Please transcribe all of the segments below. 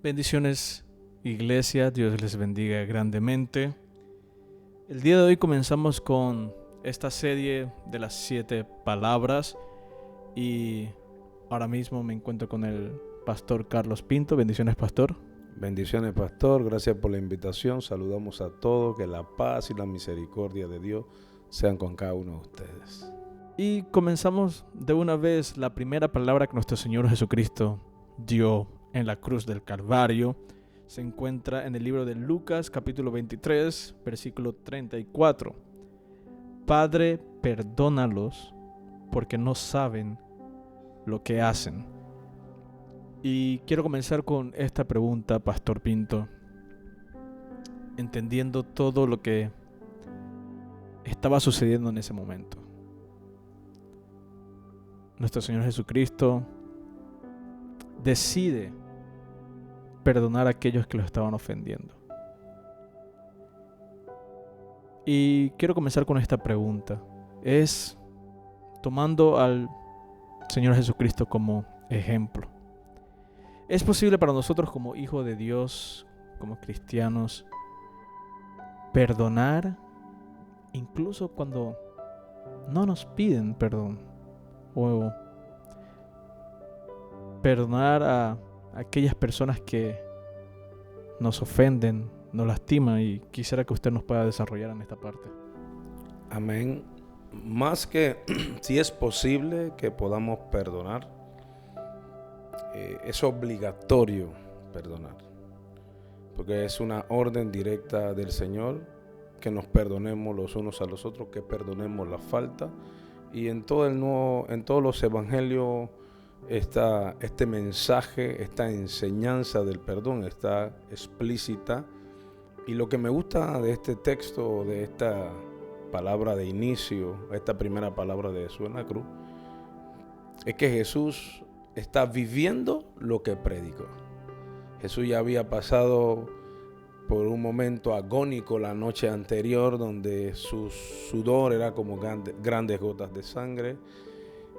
Bendiciones, iglesia, Dios les bendiga grandemente. El día de hoy comenzamos con esta serie de las 7 palabras y ahora mismo me encuentro con el pastor Carlos Pinto. Bendiciones, pastor. Bendiciones, pastor, gracias por la invitación. Saludamos a todos, que la paz y la misericordia de Dios sean con cada uno de ustedes. Y comenzamos de una vez la primera palabra que nuestro Señor Jesucristo dio en la cruz del Calvario. Se encuentra en el libro de Lucas, capítulo 23, versículo 34. Padre, perdónalos porque no saben lo que hacen. Y quiero comenzar con esta pregunta, pastor Pinto. Entendiendo todo lo que estaba sucediendo en ese momento. Nuestro Señor Jesucristo decide perdonar a aquellos que lo estaban ofendiendo. Y quiero comenzar con esta pregunta. Es tomando al Señor Jesucristo como ejemplo. ¿Es posible para nosotros como hijos de Dios, como cristianos, perdonar incluso cuando no nos piden perdón? O perdonar a aquellas personas que nos ofenden, nos lastiman, y quisiera que usted nos pueda desarrollar en esta parte. Amén. Más que si es posible que podamos perdonar, es obligatorio perdonar, porque es una orden directa del Señor que nos perdonemos los unos a los otros, que perdonemos la falta. Y en todos los evangelios este mensaje, esta enseñanza del perdón está explícita. Y lo que me gusta de este texto, de esta palabra de inicio, esta primera palabra de Jesús en la cruz, es que Jesús está viviendo lo que predicó. Jesús ya había pasado por un momento agónico la noche anterior, donde su sudor era como grandes gotas de sangre.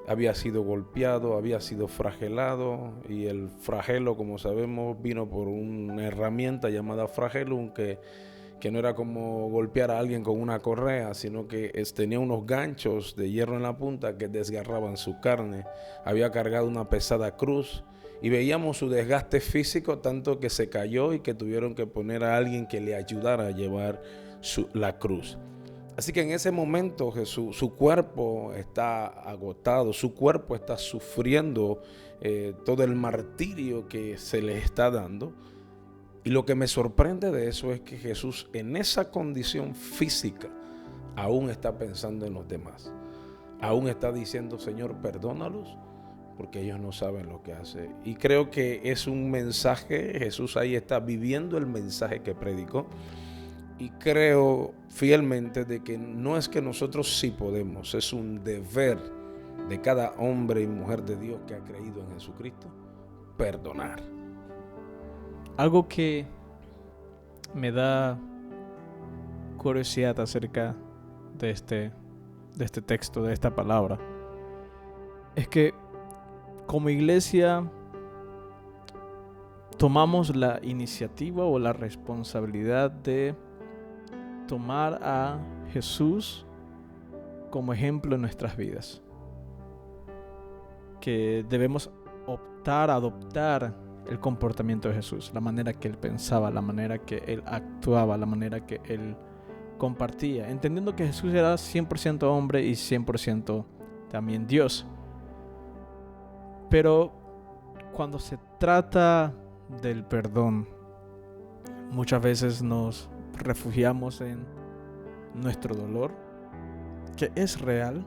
Había sido golpeado, había sido flagelado, y el flagelo, como sabemos, vino por una herramienta llamada flagelo, que no era como golpear a alguien con una correa, sino que tenía unos ganchos de hierro en la punta que desgarraban su carne. Había cargado una pesada cruz y veíamos su desgaste físico, tanto que se cayó y que tuvieron que poner a alguien que le ayudara a llevar la cruz. Así que en ese momento Jesús, su cuerpo está agotado, su cuerpo está sufriendo todo el martirio que se le está dando. Y lo que me sorprende de eso es que Jesús, en esa condición física, aún está pensando en los demás. Aún está diciendo: Señor, perdónalos porque ellos no saben lo que hacen. Y creo que es un mensaje, Jesús ahí está viviendo el mensaje que predicó. Y creo fielmente de que no es que nosotros sí podemos, es un deber de cada hombre y mujer de Dios que ha creído en Jesucristo, perdonar. Algo que me da curiosidad acerca de este texto, de esta palabra, es que como iglesia tomamos la iniciativa o la responsabilidad de tomar a Jesús como ejemplo en nuestras vidas. Que debemos adoptar el comportamiento de Jesús, la manera que Él pensaba, la manera que Él actuaba, la manera que Él compartía, entendiendo que Jesús era 100% hombre y 100% también Dios. Pero cuando se trata del perdón, muchas veces nos refugiamos en nuestro dolor, que es real,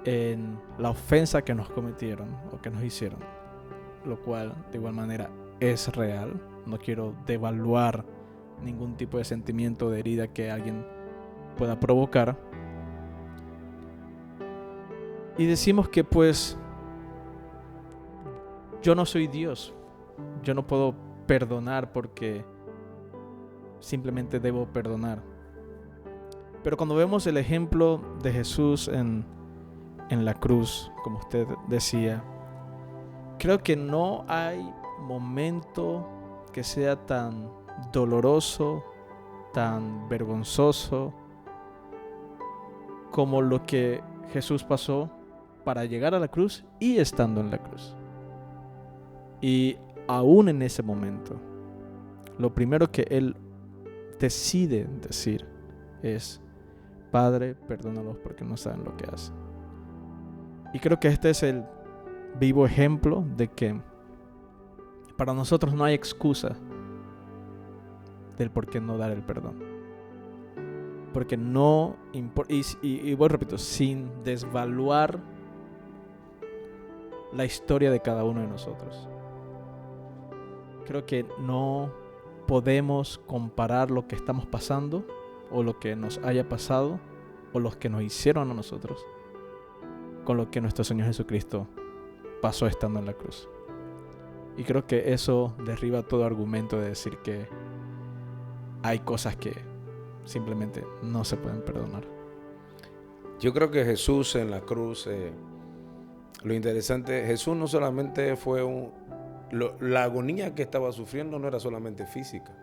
en la ofensa que nos cometieron o que nos hicieron, lo cual de igual manera es real. No quiero devaluar ningún tipo de sentimiento de herida que alguien pueda provocar. Y decimos que pues yo no soy Dios, yo no puedo perdonar porque simplemente debo perdonar. Pero cuando vemos el ejemplo de Jesús en la cruz, como usted decía, creo que no hay momento que sea tan doloroso, tan vergonzoso, como lo que Jesús pasó para llegar a la cruz y estando en la cruz. Y aún en ese momento, lo primero que Él decide decir es: Padre, perdónalos porque no saben lo que hacen. Y creo que este es el vivo ejemplo de que para nosotros no hay excusa del por qué no dar el perdón. Porque no importa, y voy repito, sin desvaluar la historia de cada uno de nosotros. Creo que no podemos comparar lo que estamos pasando o lo que nos haya pasado o los que nos hicieron a nosotros con lo que nuestro Señor Jesucristo pasó estando en la cruz. Y creo que eso derriba todo argumento de decir que hay cosas que simplemente no se pueden perdonar. Yo creo que Jesús en la cruz, lo interesante, Jesús no solamente fue la agonía que estaba sufriendo no era solamente física,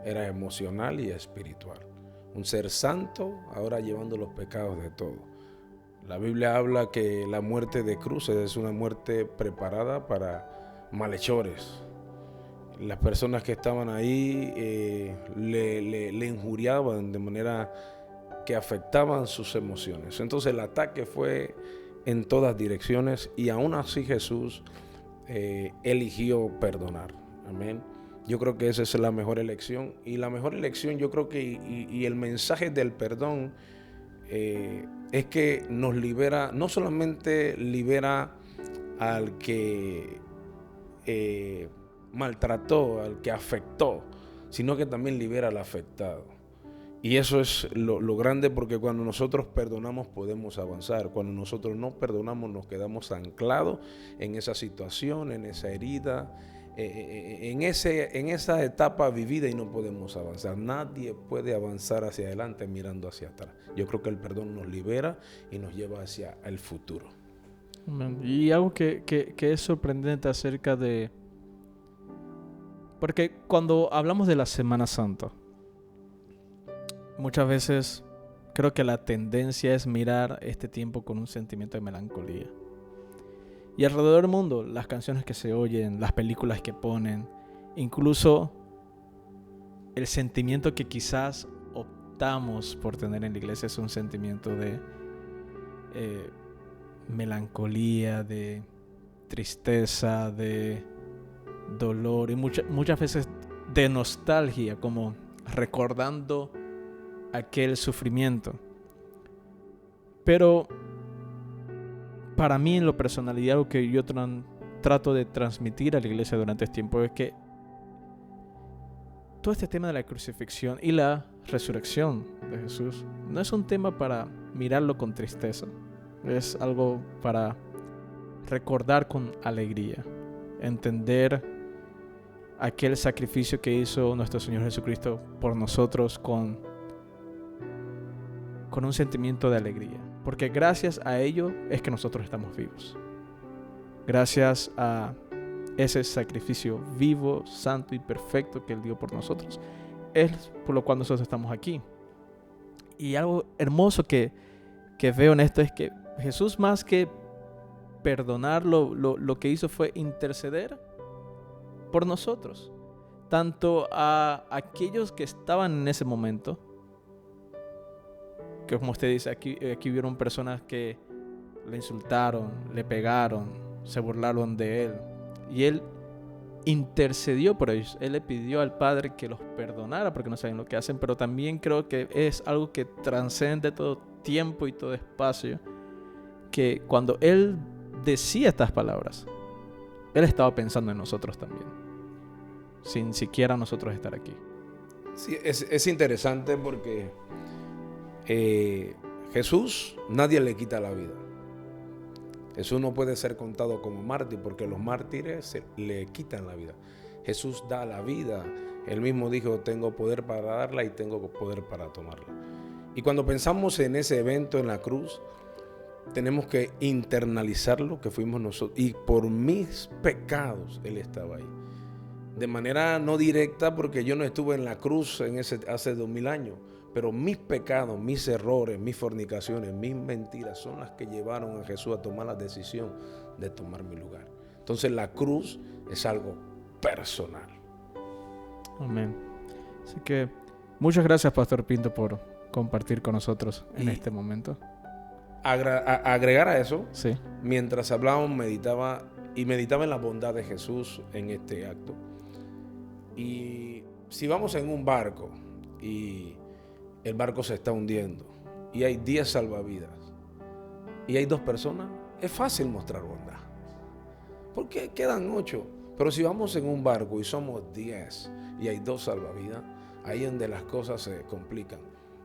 era emocional y espiritual. Un ser santo ahora llevando los pecados de todos. La Biblia habla que la muerte de cruz es una muerte preparada para malhechores. Las personas que estaban ahí le injuriaban de manera que afectaban sus emociones. Entonces el ataque fue en todas direcciones y aún así Jesús eligió perdonar. Amén. Yo creo que esa es la mejor elección. Y la mejor elección, yo creo que y el mensaje del perdón es que nos libera, no solamente libera al que maltrató, al que afectó, sino que también libera al afectado. Y eso es lo grande, porque cuando nosotros perdonamos podemos avanzar. Cuando nosotros no perdonamos nos quedamos anclados en esa situación, en esa herida, en esa etapa vivida y no podemos avanzar. Nadie puede avanzar hacia adelante mirando hacia atrás. Yo creo que el perdón nos libera y nos lleva hacia el futuro. Y algo que es sorprendente acerca de... Porque cuando hablamos de la Semana Santa, muchas veces creo que la tendencia es mirar este tiempo con un sentimiento de melancolía. Y alrededor del mundo, las canciones que se oyen, las películas que ponen, incluso el sentimiento que quizás optamos por tener en la iglesia es un sentimiento de melancolía, de tristeza, de dolor y muchas veces de nostalgia, como recordando aquel sufrimiento. Pero para mí, en lo personal, y algo que yo trato de transmitir a la iglesia durante este tiempo, es que todo este tema de la crucifixión y la resurrección de Jesús no es un tema para mirarlo con tristeza, es algo para recordar con alegría, entender aquel sacrificio que hizo nuestro Señor Jesucristo por nosotros con un sentimiento de alegría, porque gracias a ello es que nosotros estamos vivos. Gracias a ese sacrificio vivo, santo y perfecto que Él dio por nosotros, es por lo cual nosotros estamos aquí. Y algo hermoso que veo en esto es que Jesús, más que perdonar, lo que hizo fue interceder por nosotros, tanto a aquellos que estaban en ese momento, que como usted dice, aquí vieron personas que le insultaron, le pegaron, se burlaron de Él, y Él intercedió por ellos. Él le pidió al Padre que los perdonara porque no saben lo que hacen, pero también creo que es algo que trasciende todo tiempo y todo espacio, que cuando Él decía estas palabras, Él estaba pensando en nosotros también, sin siquiera nosotros estar aquí. Sí, es interesante porque Jesús, nadie le quita la vida. Jesús no puede ser contado como mártir porque los mártires le quitan la vida. Jesús da la vida. Él mismo dijo: tengo poder para darla y tengo poder para tomarla. Y cuando pensamos en ese evento en la cruz, tenemos que internalizarlo, que fuimos nosotros. Y por mis pecados Él estaba ahí. de manera no directa, porque yo no estuve en la cruz hace 2000 años, pero mis pecados, mis errores, mis fornicaciones, mis mentiras son las que llevaron a Jesús a tomar la decisión de tomar mi lugar. Entonces la cruz es algo personal. Amén. Así que muchas gracias, Pastor Pinto, por compartir con nosotros en este momento. Agregar a eso, sí, mientras hablábamos, meditaba en la bondad de Jesús en este acto. Y si vamos en un barco y el barco se está hundiendo y hay 10 salvavidas y hay 2 personas, es fácil mostrar bondad, porque quedan 8. Pero si vamos en un barco y somos 10 y hay 2 salvavidas, ahí es donde las cosas se complican.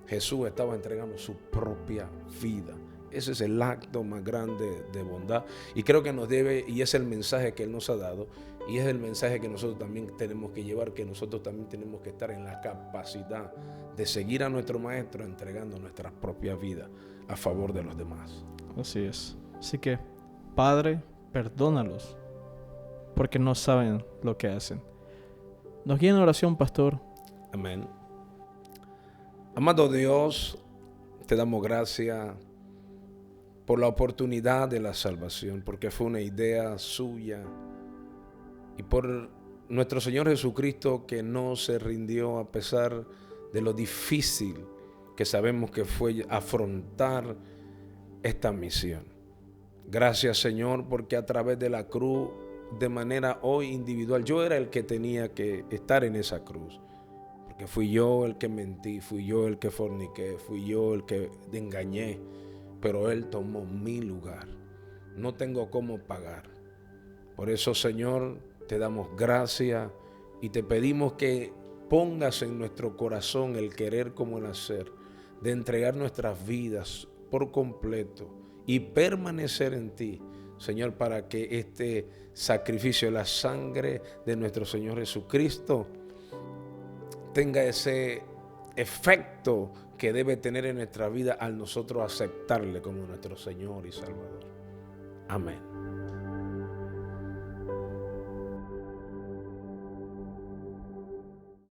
Jesús estaba entregando su propia vida. Ese es el acto más grande de bondad, y creo que nos debe, y es el mensaje que Él nos ha dado, y es el mensaje que nosotros también tenemos que llevar, que nosotros también tenemos que estar en la capacidad de seguir a nuestro Maestro entregando nuestras propias vidas a favor de los demás. Así es. Así que, Padre, perdónalos, porque no saben lo que hacen. Nos guía en oración, Pastor. Amén. Amado Dios, te damos gracias por la oportunidad de la salvación, porque fue una idea suya, y por nuestro Señor Jesucristo, que no se rindió a pesar de lo difícil que sabemos que fue afrontar esta misión. Gracias, Señor, porque a través de la cruz, de manera hoy individual, yo era el que tenía que estar en esa cruz, porque fui yo el que mentí, fui yo el que forniqué, fui yo el que engañé, pero Él tomó mi lugar. No tengo cómo pagar. Por eso, Señor, te damos gracias y te pedimos que pongas en nuestro corazón el querer como el hacer, de entregar nuestras vidas por completo y permanecer en ti, Señor, para que este sacrificio, la sangre de nuestro Señor Jesucristo, tenga ese efecto que debe tener en nuestra vida al nosotros aceptarle como nuestro Señor y Salvador. Amén.